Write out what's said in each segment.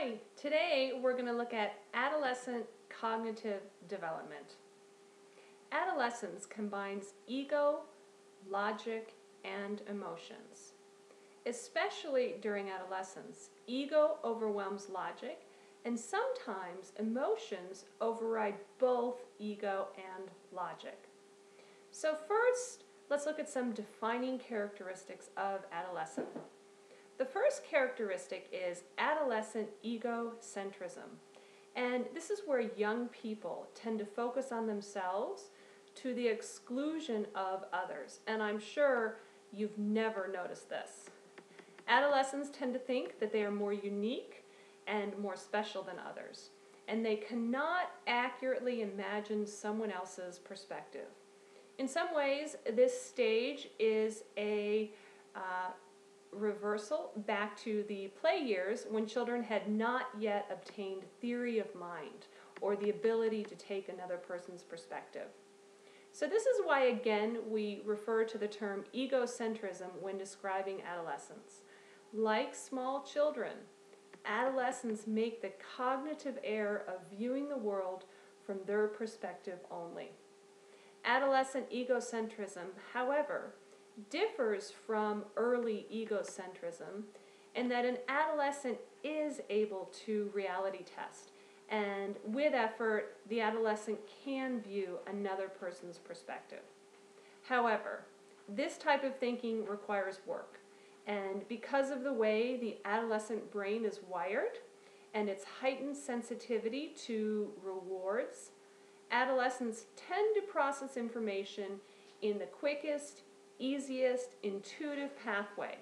Hi, today we're going to look at adolescent cognitive development. Adolescence combines ego, logic, and emotions. Especially during adolescence, ego overwhelms logic, and sometimes emotions override both ego and logic. So first, let's look at some defining characteristics of adolescence. The first characteristic is adolescent egocentrism. And this is where young people tend to focus on themselves to the exclusion of others. And I'm sure you've never noticed this. Adolescents tend to think that they are more unique and more special than others. And they cannot accurately imagine someone else's perspective. In some ways, this stage is a reversal back to the play years when children had not yet obtained theory of mind or the ability to take another person's perspective. So this is why, again, we refer to the term egocentrism when describing adolescence. Like small children, adolescents make the cognitive error of viewing the world from their perspective only. Adolescent egocentrism, however, differs from early egocentrism in that an adolescent is able to reality test, and with effort, the adolescent can view another person's perspective. However, this type of thinking requires work, and because of the way the adolescent brain is wired and its heightened sensitivity to rewards, adolescents tend to process information in the quickest, easiest, intuitive pathway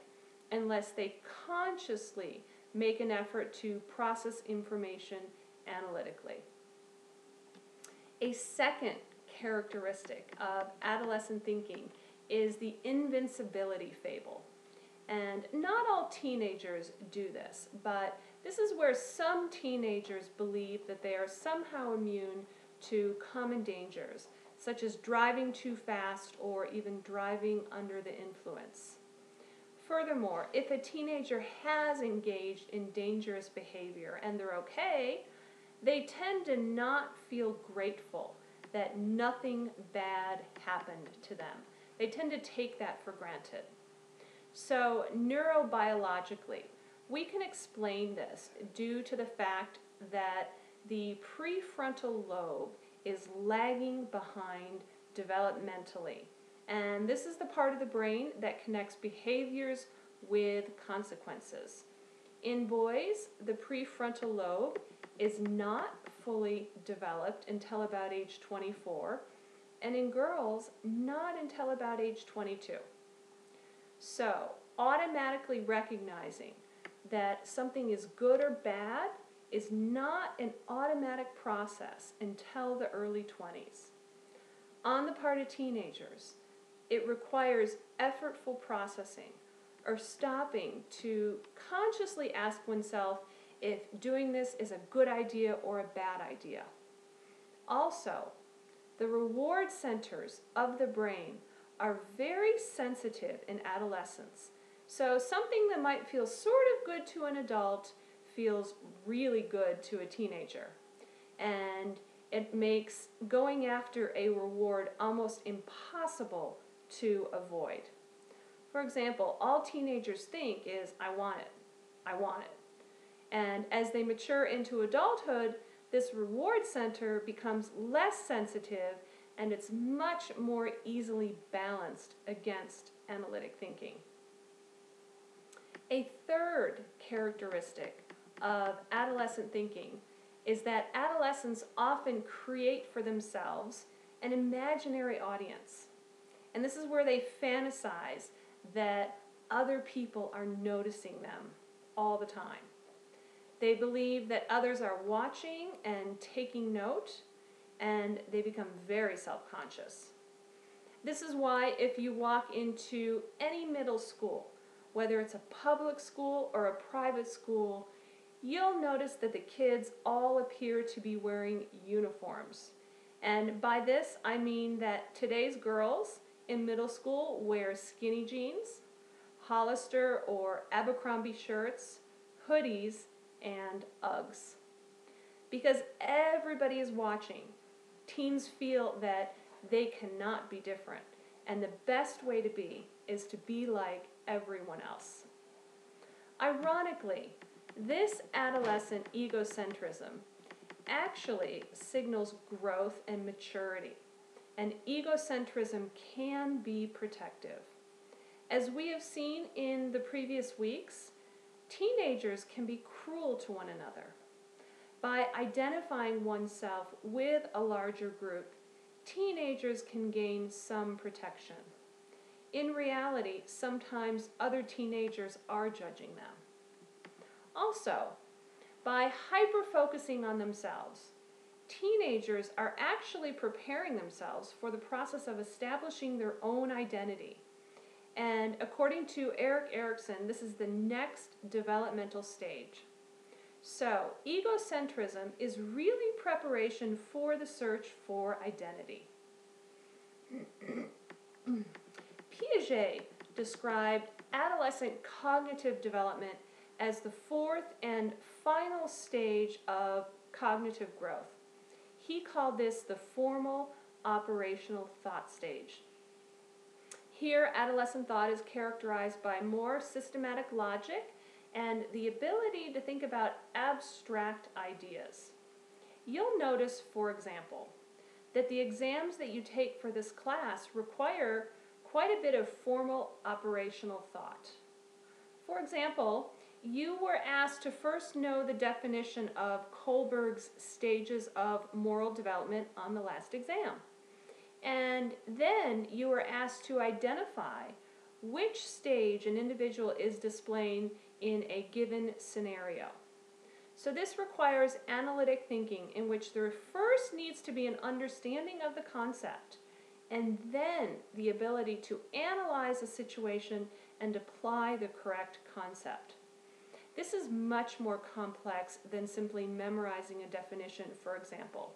unless they consciously make an effort to process information analytically. A second characteristic of adolescent thinking is the Invincibility Fable. And not all teenagers do this, but this is where some teenagers believe that they are somehow immune to common dangers, such as driving too fast or even driving under the influence. Furthermore, if a teenager has engaged in dangerous behavior and they're okay, they tend to not feel grateful that nothing bad happened to them. They tend to take that for granted. So neurobiologically, we can explain this due to the fact that the prefrontal lobe is lagging behind developmentally. And this is the part of the brain that connects behaviors with consequences. In boys, the prefrontal lobe is not fully developed until about age 24, and in girls, not until about age 22. So, automatically recognizing that something is good or bad is not an automatic process until the early 20s. On the part of teenagers, it requires effortful processing or stopping to consciously ask oneself if doing this is a good idea or a bad idea. Also, the reward centers of the brain are very sensitive in adolescence. So something that might feel sort of good to an adult feels really good to a teenager. And it makes going after a reward almost impossible to avoid. For example, all teenagers think is, I want it, I want it. And as they mature into adulthood, this reward center becomes less sensitive and it's much more easily balanced against analytic thinking. A third characteristic of adolescent thinking is that adolescents often create for themselves an imaginary audience. And this is where they fantasize that other people are noticing them all the time. They believe that others are watching and taking note, and they become very self-conscious. This is why if you walk into any middle school, whether it's a public school or a private school, you'll notice that the kids all appear to be wearing uniforms. And by this, I mean that today's girls in middle school wear skinny jeans, Hollister or Abercrombie shirts, hoodies, and Uggs. Because everybody is watching, teens feel that they cannot be different, and the best way to be is to be like everyone else. Ironically, this adolescent egocentrism actually signals growth and maturity, and egocentrism can be protective. As we have seen in the previous weeks, teenagers can be cruel to one another. By identifying oneself with a larger group, teenagers can gain some protection. In reality, sometimes other teenagers are judging them. Also, by hyper-focusing on themselves, teenagers are actually preparing themselves for the process of establishing their own identity. And according to Erik Erikson, this is the next developmental stage. So, egocentrism is really preparation for the search for identity. Piaget described adolescent cognitive development as the fourth and final stage of cognitive growth. He called this the formal operational thought stage. Here, adolescent thought is characterized by more systematic logic and the ability to think about abstract ideas. You'll notice, for example, that the exams that you take for this class require quite a bit of formal operational thought. For example, you were asked to first know the definition of Kohlberg's stages of moral development on the last exam. And then you were asked to identify which stage an individual is displaying in a given scenario. So this requires analytic thinking in which there first needs to be an understanding of the concept and then the ability to analyze a situation and apply the correct concept. This is much more complex than simply memorizing a definition, for example.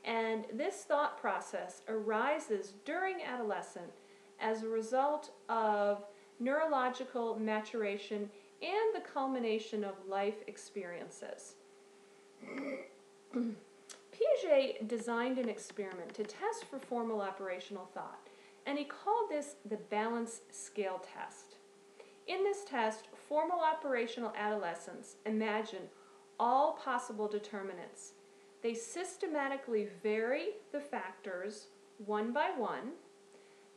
And this thought process arises during adolescence as a result of neurological maturation and the culmination of life experiences. Piaget designed an experiment to test for formal operational thought, and he called this the balance scale test. In this test, formal operational adolescents imagine all possible determinants. They systematically vary the factors one by one.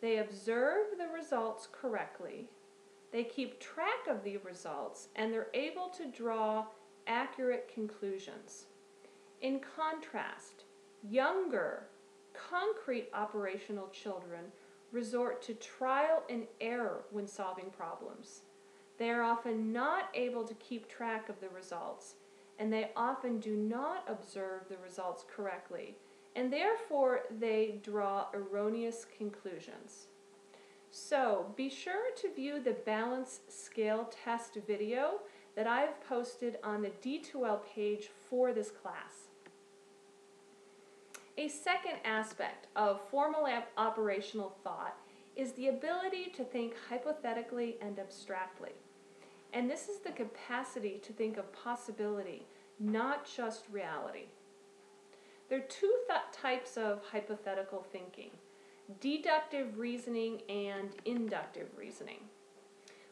They observe the results correctly. They keep track of the results, and they're able to draw accurate conclusions. In contrast, younger, concrete operational children resort to trial and error when solving problems. They are often not able to keep track of the results, and they often do not observe the results correctly, and therefore they draw erroneous conclusions. So be sure to view the balance scale test video that I've posted on the D2L page for this class. A second aspect of formal operational thought is the ability to think hypothetically and abstractly. And this is the capacity to think of possibility, not just reality. There are two types of hypothetical thinking: deductive reasoning and inductive reasoning.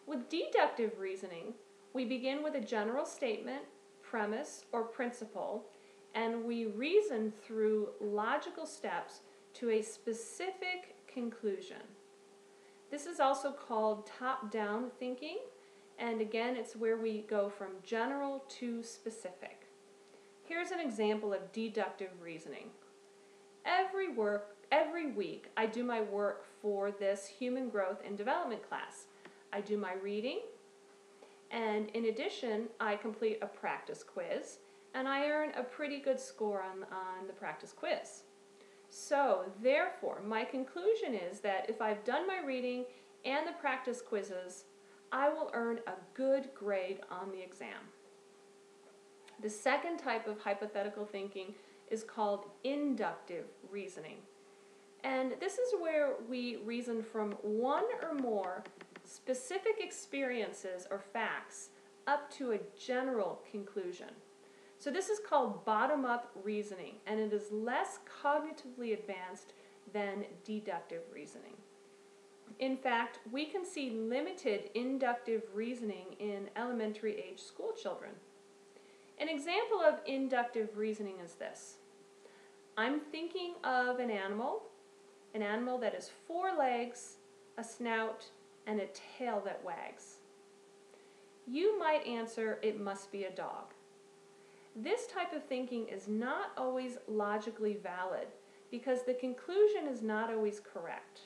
With deductive reasoning, we begin with a general statement, premise, or principle, and we reason through logical steps to a specific conclusion. This is also called top-down thinking, and again, it's where we go from general to specific. Here's an example of deductive reasoning. Every week, I do my work for this human growth and development class. I do my reading, and in addition, I complete a practice quiz, and I earn a pretty good score on the practice quiz. So, therefore, my conclusion is that if I've done my reading and the practice quizzes, I will earn a good grade on the exam. The second type of hypothetical thinking is called inductive reasoning. And this is where we reason from one or more specific experiences or facts up to a general conclusion. So this is called bottom-up reasoning, and it is less cognitively advanced than deductive reasoning. In fact, we can see limited inductive reasoning in elementary age school children. An example of inductive reasoning is this. I'm thinking of an animal that has 4 legs, a snout, and a tail that wags. You might answer, it must be a dog. This type of thinking is not always logically valid because the conclusion is not always correct.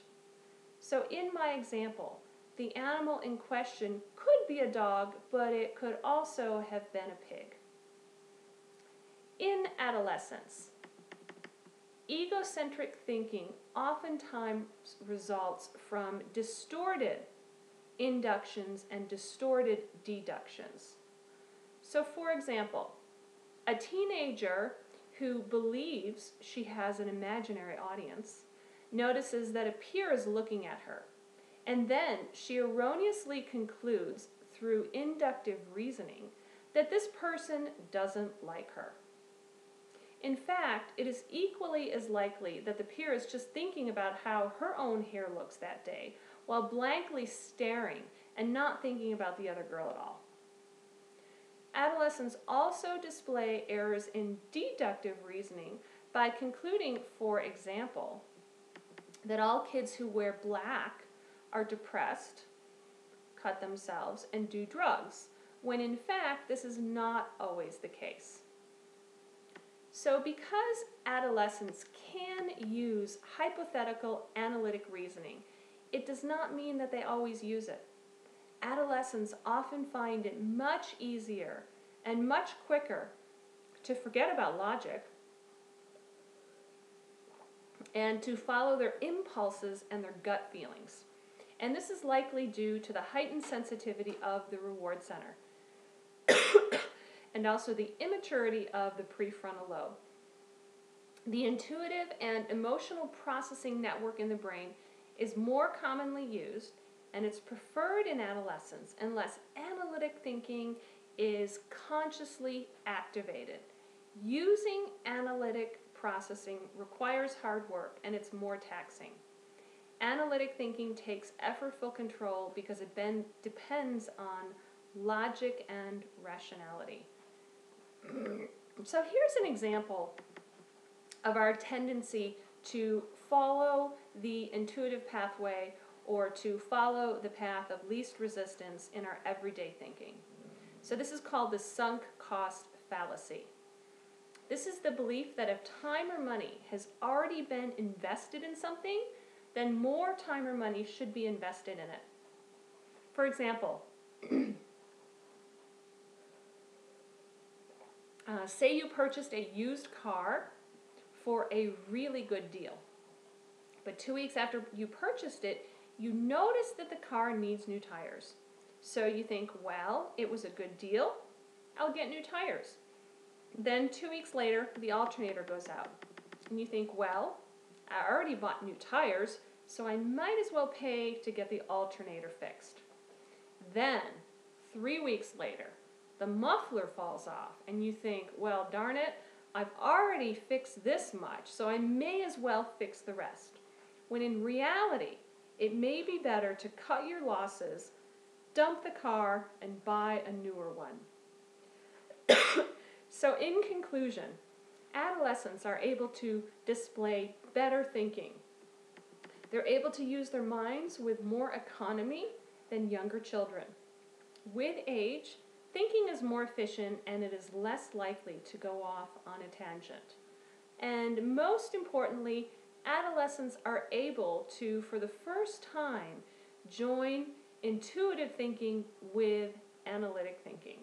So in my example, the animal in question could be a dog, but it could also have been a pig. In adolescence, egocentric thinking oftentimes results from distorted inductions and distorted deductions. So for example, a teenager who believes she has an imaginary audience notices that a peer is looking at her, and then she erroneously concludes through inductive reasoning that this person doesn't like her. In fact, it is equally as likely that the peer is just thinking about how her own hair looks that day while blankly staring and not thinking about the other girl at all. Adolescents also display errors in deductive reasoning by concluding, for example, that all kids who wear black are depressed, cut themselves, and do drugs, when in fact this is not always the case. So because adolescents can use hypothetical analytic reasoning, it does not mean that they always use it. Adolescents often find it much easier and much quicker to forget about logic and to follow their impulses and their gut feelings. And this is likely due to the heightened sensitivity of the reward center and also the immaturity of the prefrontal lobe. The intuitive and emotional processing network in the brain is more commonly used, and it's preferred in adolescence unless analytic thinking is consciously activated. Using analytic processing requires hard work, and it's more taxing. Analytic thinking takes effortful control because it depends on logic and rationality. So here's an example of our tendency to follow the intuitive pathway or to follow the path of least resistance in our everyday thinking. So this is called the sunk cost fallacy. This is the belief that if time or money has already been invested in something, then more time or money should be invested in it. For example, say you purchased a used car for a really good deal. But 2 weeks after you purchased it, you notice that the car needs new tires. So you think, well, it was a good deal, I'll get new tires. Then 2 weeks later, the alternator goes out. And you think, well, I already bought new tires, so I might as well pay to get the alternator fixed. Then, 3 weeks later, the muffler falls off, and you think, well, darn it, I've already fixed this much, so I may as well fix the rest. When in reality, it may be better to cut your losses, dump the car, and buy a newer one. So in conclusion, adolescents are able to display better thinking. They're able to use their minds with more economy than younger children. With age, thinking is more efficient and it is less likely to go off on a tangent. And most importantly, adolescents are able to, for the first time, join intuitive thinking with analytic thinking.